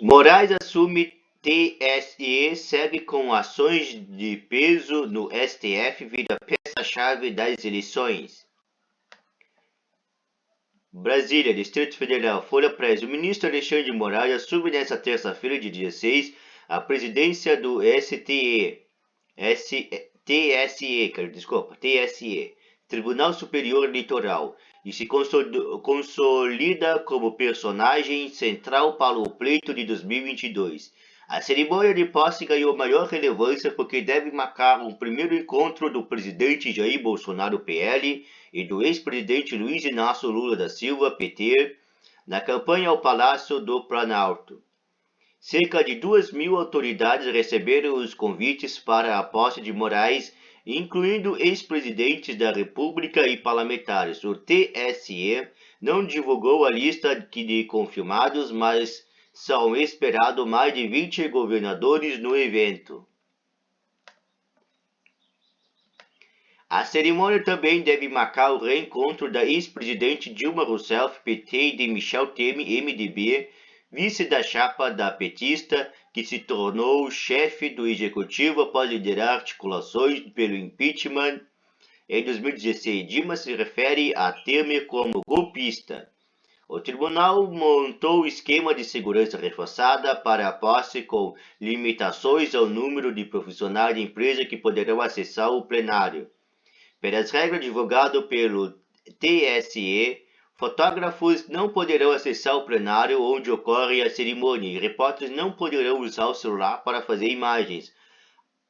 Moraes assume TSE, segue com ações de peso no STF, vira peça-chave das eleições. Brasília, Distrito Federal, Folha Press. O ministro Alexandre de Moraes assume nesta terça-feira, de 16, a presidência do TSE, Tribunal Superior Eleitoral, e se consolida como personagem central para o pleito de 2022. A cerimônia de posse ganhou maior relevância porque deve marcar um primeiro encontro do presidente Jair Bolsonaro, PL, e do ex-presidente Luiz Inácio Lula da Silva, PT, na campanha ao Palácio do Planalto. Cerca de 2.000 autoridades receberam os convites para a posse de Moraes, incluindo ex-presidentes da República e parlamentares. O TSE não divulgou a lista de confirmados, mas são esperados mais de 20 governadores no evento. A cerimônia também deve marcar o reencontro da ex-presidente Dilma Rousseff, PT, e de Michel Temer, MDB, vice da chapa da petista, que se tornou chefe do executivo após liderar articulações pelo impeachment em 2016. Dilma se refere a Temer como golpista. O tribunal montou esquema de segurança reforçada para a posse, com limitações ao número de profissionais da empresa que poderão acessar o plenário. Pelas regras divulgadas pelo TSE, fotógrafos não poderão acessar o plenário onde ocorre a cerimônia e repórteres não poderão usar o celular para fazer imagens.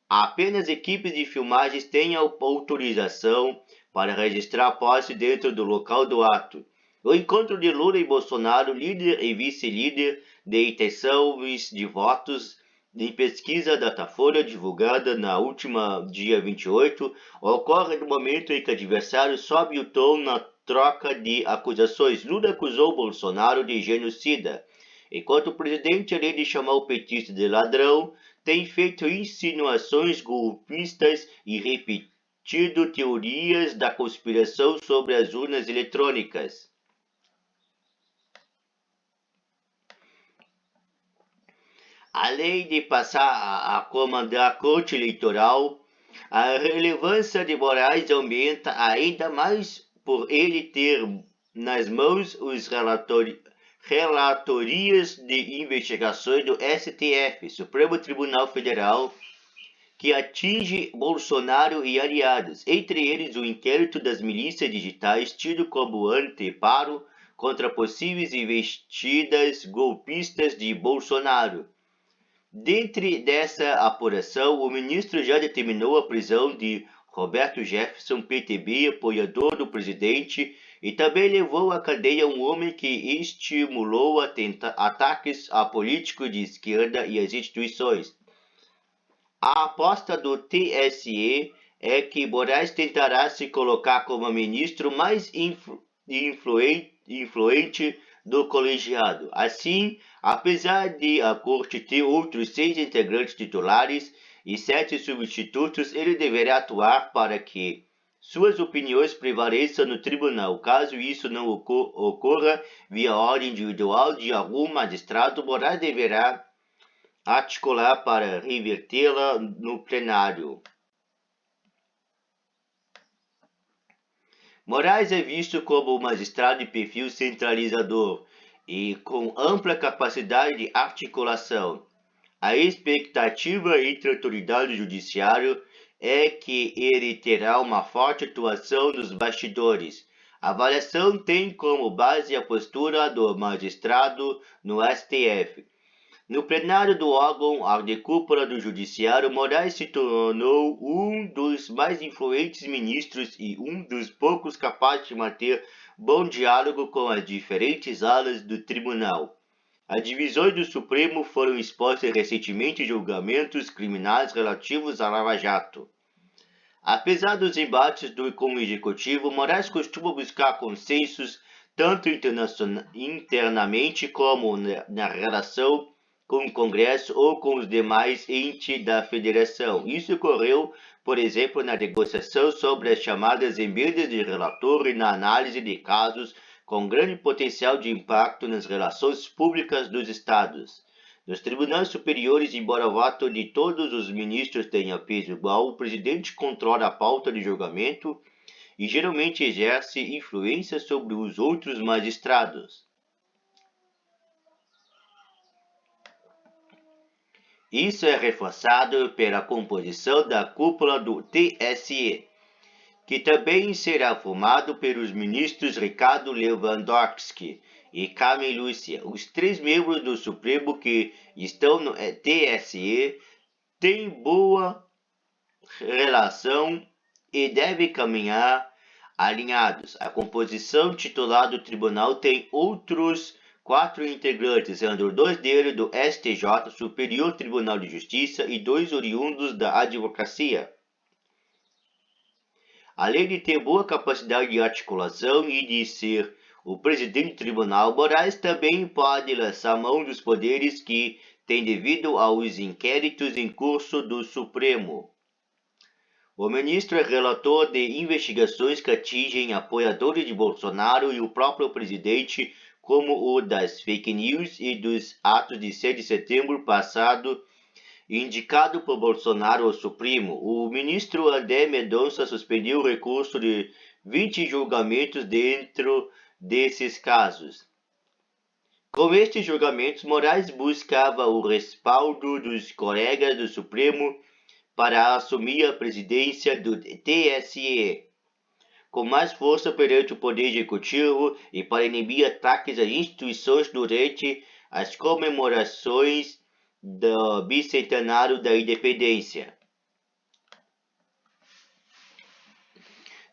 Apenas equipes de filmagens têm a autorização para registrar a posse dentro do local do ato. O encontro de Lula e Bolsonaro, líder e vice-líder, de intenções de votos, em pesquisa Datafolha divulgada na última dia 28, ocorre no momento em que o adversário sobe o tom na troca de acusações. Lula acusou Bolsonaro de genocida, enquanto o presidente, além de chamar o petista de ladrão, tem feito insinuações golpistas e repetido teorias da conspiração sobre as urnas eletrônicas. Além de passar a comandar a Corte Eleitoral, a relevância de Moraes aumenta ainda mais por ele ter nas mãos os relatorias de investigações do STF, Supremo Tribunal Federal, que atinge Bolsonaro e aliados, entre eles o inquérito das milícias digitais, tido como anteparo contra possíveis investidas golpistas de Bolsonaro. Dentro dessa apuração, o ministro já determinou a prisão de Roberto Jefferson, PTB, apoiador do presidente, e também levou à cadeia um homem que estimulou ataques a políticos de esquerda e às instituições. A aposta do TSE é que Moraes tentará se colocar como ministro mais influente do colegiado. Assim, apesar de a corte ter outros 6 integrantes titulares e 7 substitutos, ele deverá atuar para que suas opiniões prevaleçam no tribunal. Caso isso não ocorra via ordem individual de algum magistrado, Moraes deverá articular para revertê-la no plenário. Moraes é visto como um magistrado de perfil centralizador e com ampla capacidade de articulação. A expectativa entre a autoridade judiciária é que ele terá uma forte atuação nos bastidores. A avaliação tem como base a postura do magistrado no STF. No plenário do órgão de cúpula do Judiciário, Moraes se tornou um dos mais influentes ministros e um dos poucos capazes de manter bom diálogo com as diferentes alas do tribunal. As divisões do Supremo foram expostas recentemente em julgamentos criminais relativos à Lava Jato. Apesar dos embates com o Executivo, Moraes costuma buscar consensos tanto internamente como na relação com o Congresso ou com os demais entes da Federação. Isso ocorreu, por exemplo, na negociação sobre as chamadas emendas de relator e na análise de casos com grande potencial de impacto nas relações públicas dos estados. Nos tribunais superiores, embora o ato de todos os ministros tenha peso igual, o presidente controla a pauta de julgamento e geralmente exerce influência sobre os outros magistrados. Isso é reforçado pela composição da cúpula do TSE, que também será formado pelos ministros Ricardo Lewandowski e Carmen Lúcia. Os 3 membros do Supremo que estão no TSE têm boa relação e devem caminhar alinhados. A composição titular do tribunal tem outros 4 integrantes, sendo 2 deles do STJ, Superior Tribunal de Justiça, e 2 oriundos da advocacia. Além de ter boa capacidade de articulação e de ser o presidente do tribunal, Moraes também pode lançar mão dos poderes que tem devido aos inquéritos em curso do Supremo. O ministro é relator de investigações que atingem apoiadores de Bolsonaro e o próprio presidente, como o das fake news e dos atos de 7 de setembro passado, indicado por Bolsonaro ao Supremo. O ministro André Mendonça suspendeu o recurso de 20 julgamentos dentro desses casos. Com estes julgamentos, Moraes buscava o respaldo dos colegas do Supremo para assumir a presidência do TSE, com mais força perante o Poder Executivo e para inibir ataques às instituições durante as comemorações do bicentenário da independência.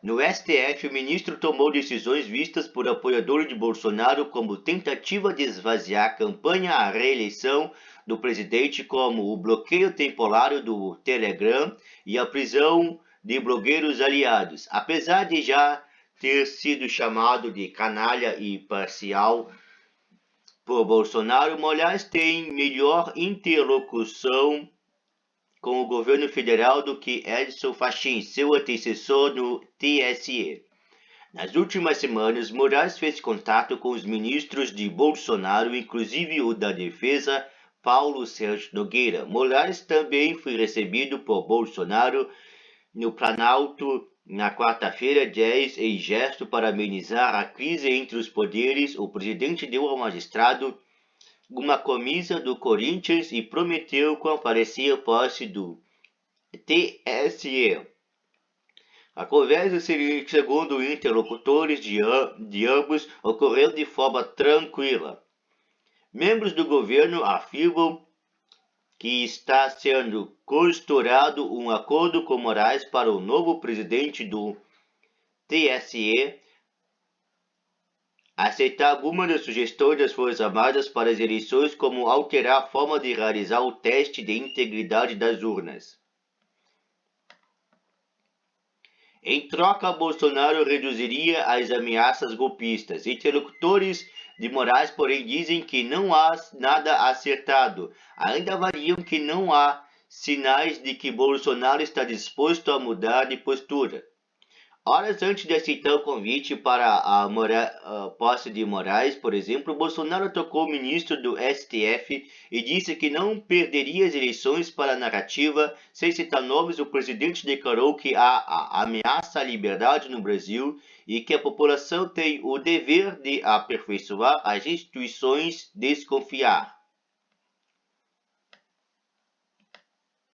No STF, o ministro tomou decisões vistas por apoiadores de Bolsonaro como tentativa de esvaziar a campanha à reeleição do presidente, como o bloqueio temporário do Telegram e a prisão de blogueiros aliados. Apesar de já ter sido chamado de canalha e parcial por Bolsonaro, Moraes tem melhor interlocução com o governo federal do que Edson Fachin, seu antecessor no TSE. Nas últimas semanas, Moraes fez contato com os ministros de Bolsonaro, inclusive o da Defesa, Paulo Sérgio Nogueira. Moraes também foi recebido por Bolsonaro no Planalto na quarta-feira 10, em gesto para amenizar a crise entre os poderes. O presidente deu ao magistrado uma camisa do Corinthians e prometeu comparecer à posse do TSE. A conversa, segundo interlocutores de ambos, ocorreu de forma tranquila. Membros do governo afirmam que está sendo costurado um acordo com Moraes para o novo presidente do TSE aceitar algumas das sugestões das Forças Armadas para as eleições, como alterar a forma de realizar o teste de integridade das urnas. Em troca, Bolsonaro reduziria as ameaças golpistas. Interlocutores de Moraes, porém, dizem que não há nada acertado. Ainda avaliam que não há sinais de que Bolsonaro está disposto a mudar de postura. Horas antes de aceitar o convite para a posse de Moraes, por exemplo, Bolsonaro atacou o ministro do STF e disse que não perderia as eleições para a narrativa. Sem citar nomes, o presidente declarou que há ameaça à liberdade no Brasil e que a população tem o dever de aperfeiçoar as instituições, desconfiar.